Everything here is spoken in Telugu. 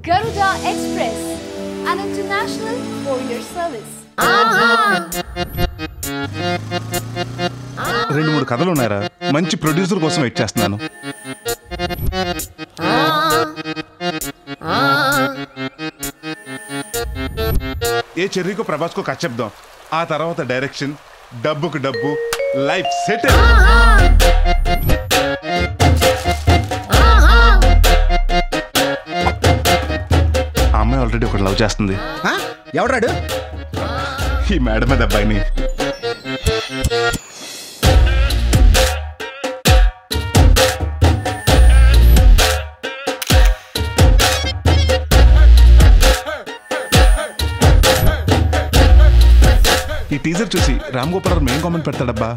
Garuda Express, an international courier service. రెండు మూడు కథలు ఉన్నారా? మంచి ప్రొడ్యూసర్ కోసం వెయిట్ చేస్తున్నాను. ఏ చెర్రీకో ప్రభాస్కో కథ చెప్దాం. ఆ తర్వాత డైరెక్షన్, డబ్బుకు డబ్బు, లైఫ్ సెటిల్. ఆ అమ్మాయి ఆల్రెడీ ఒకటి లవ్ చేస్తుంది. ఎవడాడు? ఈ మేడం మీద అబ్బాయిని. ఈ టీజర్ చూసి రామ్ గోపాల్ ఏం కామెంట్ పెడతాడబ్బా?